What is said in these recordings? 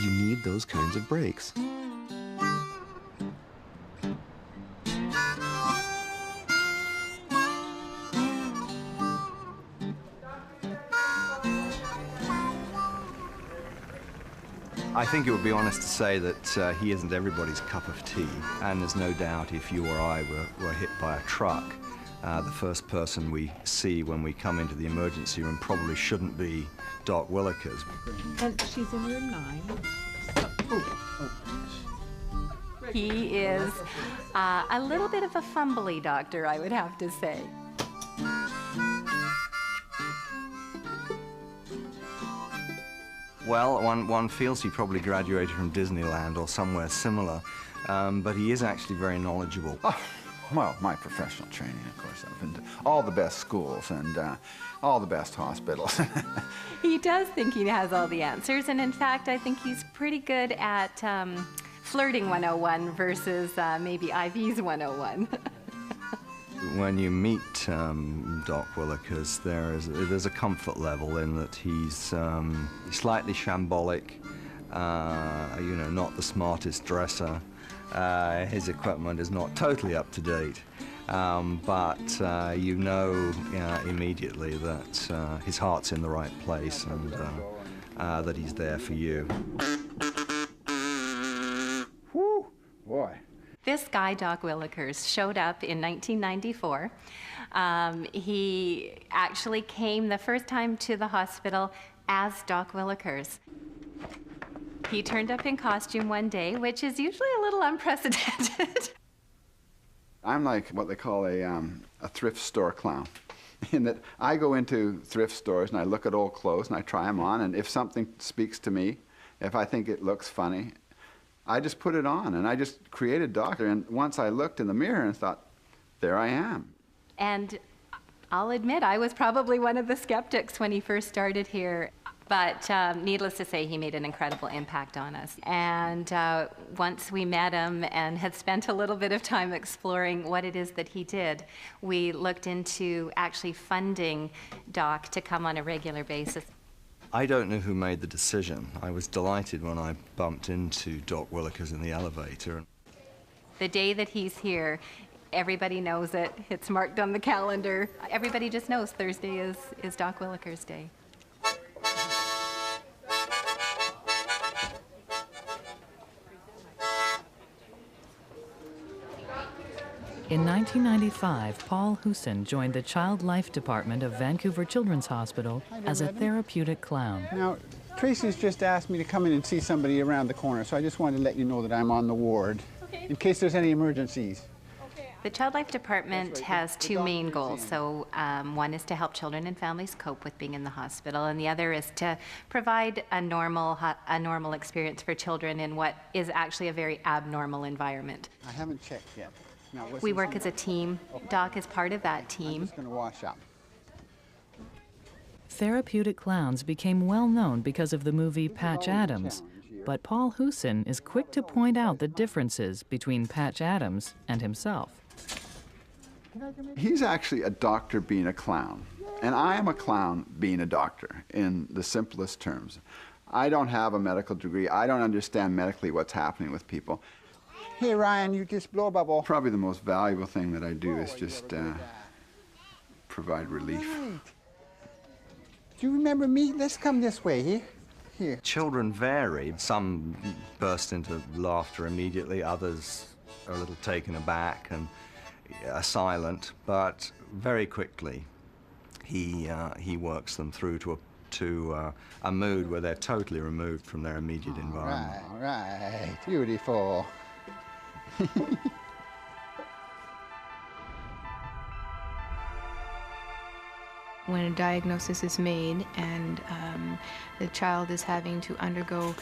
You need those kinds of breaks. I think it would be honest to say that he isn't everybody's cup of tea, and there's no doubt if you or I were hit by a truck, the first person we see when we come into the emergency room probably shouldn't be Doc Willikers. And she's in room 9. He is a little bit of a fumbly doctor, I would have to say. Well, one feels he probably graduated from Disneyland or somewhere similar, but he is actually very knowledgeable. Oh, well, my professional training, of course, I've been to all the best schools and all the best hospitals. He does think he has all the answers, and in fact, I think he's pretty good at flirting 101 versus maybe IVs 101. When you meet Doc Willikers, there's a comfort level in that he's slightly shambolic, you know, not the smartest dresser. His equipment is not totally up to date, but you know immediately that his heart's in the right place and that he's there for you. Whew, boy. This guy, Doc Willikers, showed up in 1994. He actually came the first time to the hospital as Doc Willikers. He turned up in costume one day, which is usually a little unprecedented. I'm like what they call a thrift store clown, in that I go into thrift stores and I look at old clothes and I try them on, and if something speaks to me, if I think it looks funny, I just put it on, and I just created Doctor. And once I looked in the mirror and thought, there I am. And I'll admit, I was probably one of the skeptics when he first started here. But needless to say, he made an incredible impact on us. And once we met him and had spent a little bit of time exploring what it is that he did, we looked into actually funding Doc to come on a regular basis. I don't know who made the decision. I was delighted when I bumped into Doc Willikers in the elevator. The day that he's here, everybody knows it. It's marked on the calendar. Everybody just knows Thursday is Doc Willikers' day. In 1995, Paul Hooson joined the Child Life Department of Vancouver Children's Hospital as a therapeutic clown. Now, Tracy's just asked me to come in and see somebody around the corner, so I just wanted to let you know that I'm on the ward, in case there's any emergencies. The Child Life Department has two main goals. So one is to help children and families cope with being in the hospital, and the other is to provide a normal experience for children in what is actually a very abnormal environment. I haven't checked yet. Now, we work as a team. Doc is part of that team. I'm just going to wash up. Therapeutic clowns became well known because of the movie Patch Adams, but Paul Hooson is quick to point out the differences between Patch Adams and himself. He's actually a doctor being a clown, and I am a clown being a doctor in the simplest terms. I don't have a medical degree. I don't understand medically what's happening with people. Hey, Ryan, you just blow a bubble. Probably the most valuable thing that I do is just provide relief. Right. Do you remember me? Let's come this way, here. Here. Children vary. Some burst into laughter immediately, others are a little taken aback and are silent, but very quickly he works them through to a mood where they're totally removed from their immediate environment. All right, beautiful. When a diagnosis is made and the child is having to undergo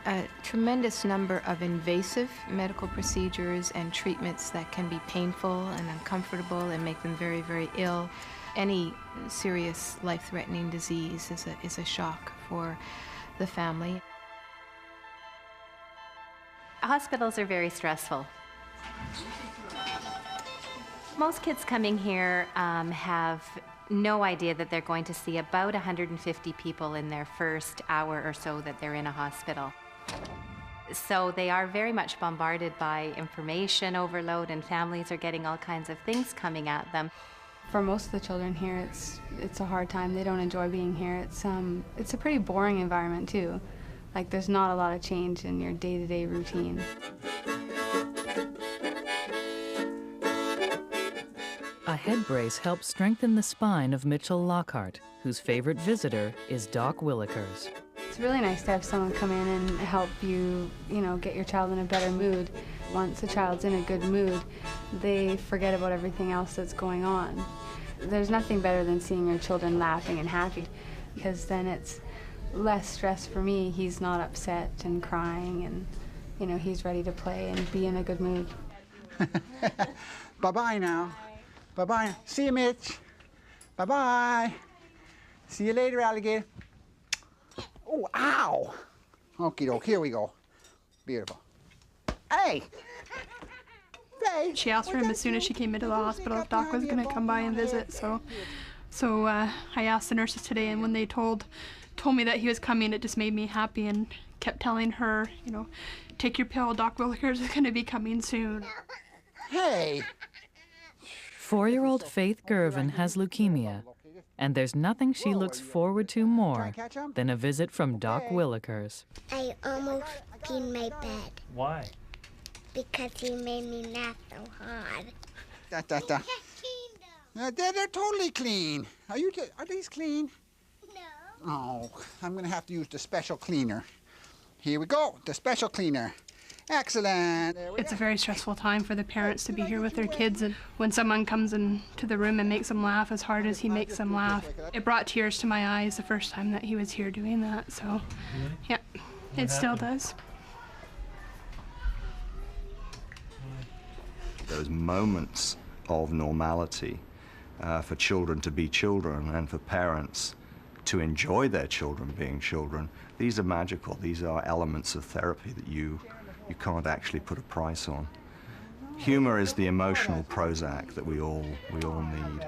a tremendous number of invasive medical procedures and treatments that can be painful and uncomfortable and make them very, very ill, any serious life-threatening disease is a shock for the family. Hospitals are very stressful. Most kids coming here have no idea that they're going to see about 150 people in their first hour or so that they're in a hospital. So they are very much bombarded by information overload, and families are getting all kinds of things coming at them. For most of the children here, it's a hard time. They don't enjoy being here. It's a pretty boring environment too. Like, there's not a lot of change in your day-to-day routine. A head brace helps strengthen the spine of Mitchell Lockhart, whose favorite visitor is Doc Willikers. It's really nice to have someone come in and help you, get your child in a better mood. Once a child's in a good mood, they forget about everything else that's going on. There's nothing better than seeing your children laughing and happy, because then it's less stress for me. He's not upset and crying, and he's ready to play and be in a good mood. Bye-bye now. Bye-bye. See you, Mitch. Bye-bye. See you later, alligator. Oh, ow. Okie doke, here we go. Beautiful. Hey! Hey! She asked for him as soon as she came into the hospital if Doc was going to come by and visit, so I asked the nurses today, and when they told me that he was coming, it just made me happy, and kept telling her, take your pill, Doc Willikers is going to be coming soon. Hey! 4-year-old Faith Gervin has leukemia, and there's nothing she looks forward to more than a visit from Doc Willikers. I almost peed my bed. Why? Because he made me laugh so hard. They're totally clean. Are these clean? No. Oh, I'm going to have to use the special cleaner. Here we go, the special cleaner. Excellent. It's a very stressful time for the parents to be here with their kids, and when someone comes into the room and makes them laugh as hard as he makes them laugh, it brought tears to my eyes the first time that he was here doing that, so yeah, it still does. Those moments of normality for children to be children and for parents to enjoy their children being children, these are magical. These are elements of therapy that you can't actually put a price on. Humor is the emotional Prozac that we all need.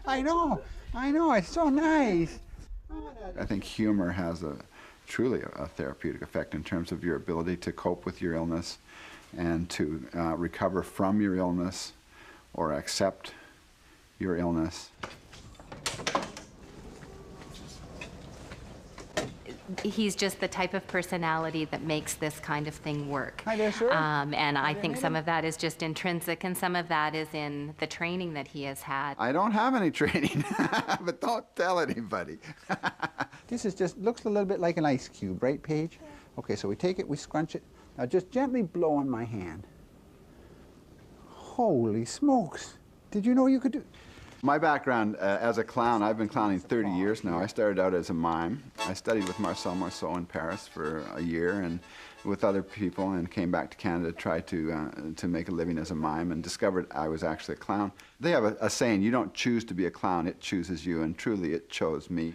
I know, it's so nice. I think humor has truly a therapeutic effect in terms of your ability to cope with your illness and to recover from your illness or accept your illness. He's just the type of personality that makes this kind of thing work. Hi there, sir. And I think some of that is just intrinsic, and some of that is in the training that he has had. I don't have any training, but don't tell anybody. This is just, looks a little bit like an ice cube, right, Paige? Okay, so we take it, we scrunch it. Now just gently blow on my hand. Holy smokes. Did you know you could do... My background as a clown, I've been clowning 30 years now. I started out as a mime. I studied with Marcel Marceau in Paris for a year and with other people, and came back to Canada to try to make a living as a mime, and discovered I was actually a clown. They have a saying, you don't choose to be a clown, it chooses you, and truly it chose me.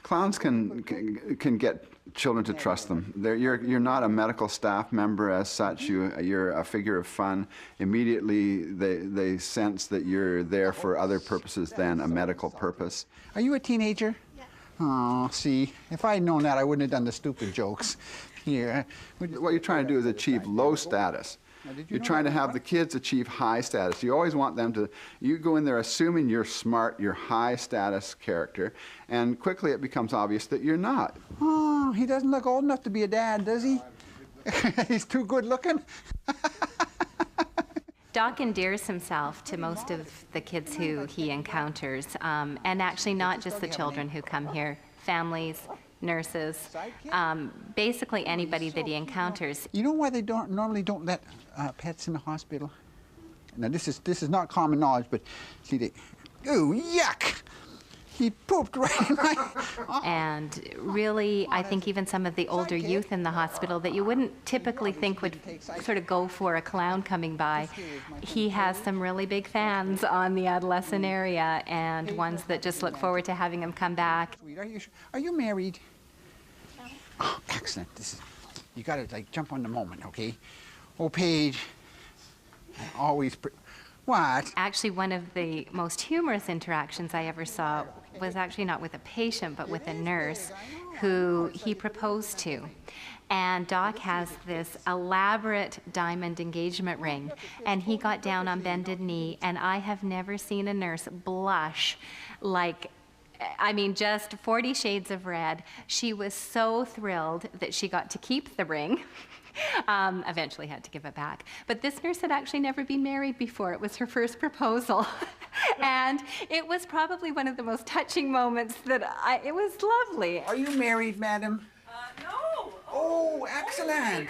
Clowns can get children to trust them. You're not a medical staff member as such. You're a figure of fun. Immediately they sense that you're there for other purposes than a medical purpose. Are you a teenager? Yeah. Oh, see, if I'd known that, I wouldn't have done the stupid jokes. Here. What you're trying to do is achieve low status. You're trying to have the kids achieve high status. You always want them to, you go in there assuming you're smart, you're high status character, and quickly it becomes obvious that you're not. Oh, he doesn't look old enough to be a dad, does he? He's too good looking. Doc endears himself to most of the kids who he encounters, and actually not just the children who come here, families, nurses, basically anybody that he encounters. You know why they normally don't let pets in the hospital? Now this is not common knowledge, but see ooh, yuck! He pooped right in my... And really, I think even some of the older youth in the hospital that you wouldn't typically think would sort of go for a clown coming by, he has some really big fans on the adolescent area, and ones that just look forward to having him come back. Are you married? Oh, excellent. You gotta like jump on the moment, okay? Oh, Paige, always... What? Actually, one of the most humorous interactions I ever saw was actually not with a patient, but with a nurse who he proposed to. And Doc has this elaborate diamond engagement ring, and he got down on bended knee, and I have never seen a nurse blush like, I mean, just 40 shades of red. She was so thrilled that she got to keep the ring. Eventually had to give it back. But this nurse had actually never been married before. It was her first proposal. And it was probably one of the most touching moments it was lovely. Are you married, madam? No. Oh, excellent.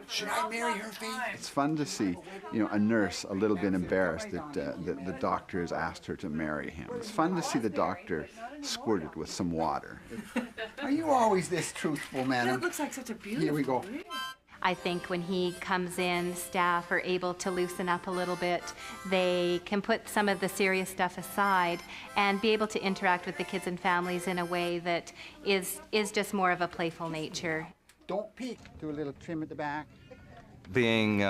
Should I marry her, Faith? It's fun to see, a nurse a little bit embarrassed that the doctor has asked her to marry him. It's fun to see the doctor squirted with some water. Are you always this truthful, madam? That looks like such a beautiful Here we go. ring. I think when he comes in, staff are able to loosen up a little bit. They can put some of the serious stuff aside and be able to interact with the kids and families in a way that is just more of a playful nature. Don't peek. Do a little trim at the back. Being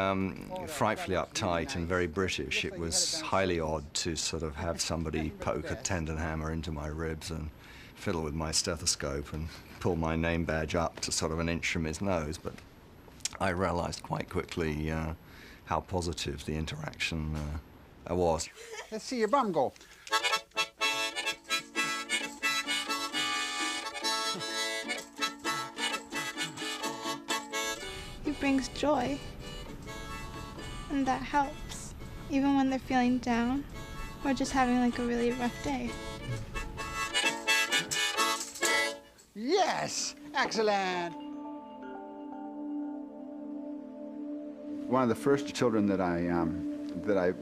frightfully uptight and very British, it was highly odd to sort of have somebody poke a tendon hammer into my ribs and fiddle with my stethoscope and pull my name badge up to sort of an inch from his nose. But I realized quite quickly how positive the interaction was. Let's see your bum go. He brings joy, and that helps, even when they're feeling down or just having like a really rough day. Yes, excellent. One of the first children that I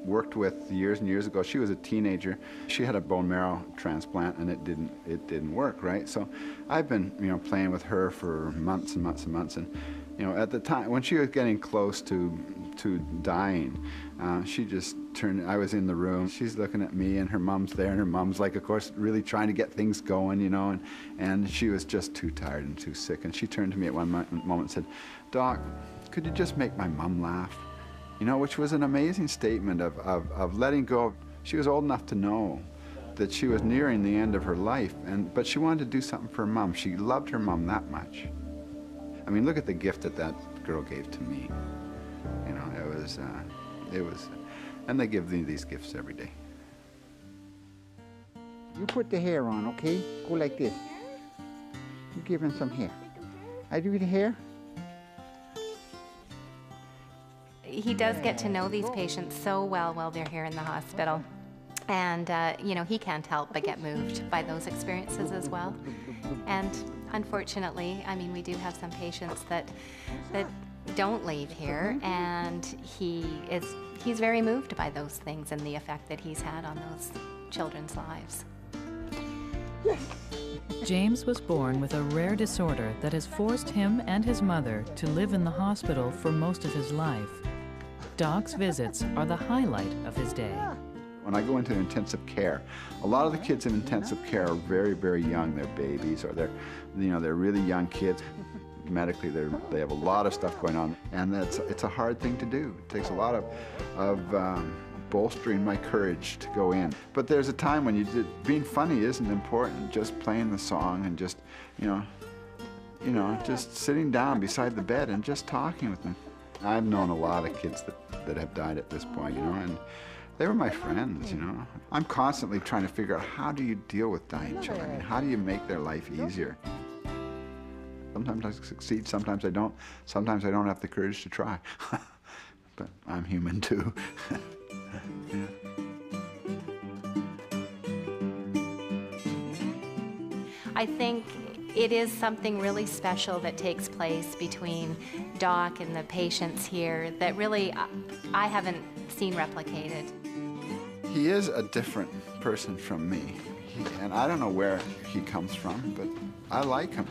worked with years and years ago, she was a teenager. She had a bone marrow transplant, and it didn't work, right? So I've been, playing with her for months and months and months, and at the time when she was getting close to dying, she just turned. I was in the room. She's looking at me, and her mom's there, and her mom's like, of course, really trying to get things going, and she was just too tired and too sick. And she turned to me at one moment and said, "Doc, could you just make my mom laugh?" Which was an amazing statement of letting go. She was old enough to know that she was nearing the end of her life, but she wanted to do something for her mom. She loved her mom that much. I mean, look at the gift that girl gave to me. It was, and they give me these gifts every day. You put the hair on, okay? Go like this. You give him some hair. I do the hair. He does get to know these patients so well while they're here in the hospital. And, he can't help but get moved by those experiences as well. And unfortunately, I mean, we do have some patients that don't leave here, and he's very moved by those things and the effect that he's had on those children's lives. James was born with a rare disorder that has forced him and his mother to live in the hospital for most of his life. Doc's visits are the highlight of his day. When I go into intensive care, a lot of the kids in intensive care are very, very young. They're babies, or they're really young kids. Medically, they have a lot of stuff going on, and it's a hard thing to do. It takes a lot of bolstering my courage to go in. But there's a time when being funny isn't important. Just playing the song and just, just sitting down beside the bed and just talking with them. I've known a lot of kids that have died at this point, and they were my friends, I'm constantly trying to figure out, how do you deal with dying children? And how do you make their life easier? Sometimes I succeed, sometimes I don't. Sometimes I don't have the courage to try. But I'm human too. Yeah. I think it is something really special that takes place between Doc and the patients here that really I haven't seen replicated. He is a different person from me, and I don't know where he comes from, but I like him,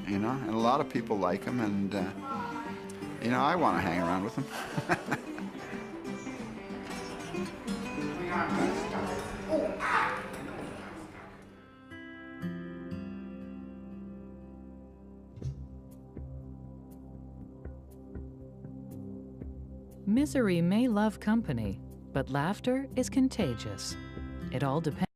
and a lot of people like him, and I want to hang around with him. Misery may love company, but laughter is contagious. It all depends.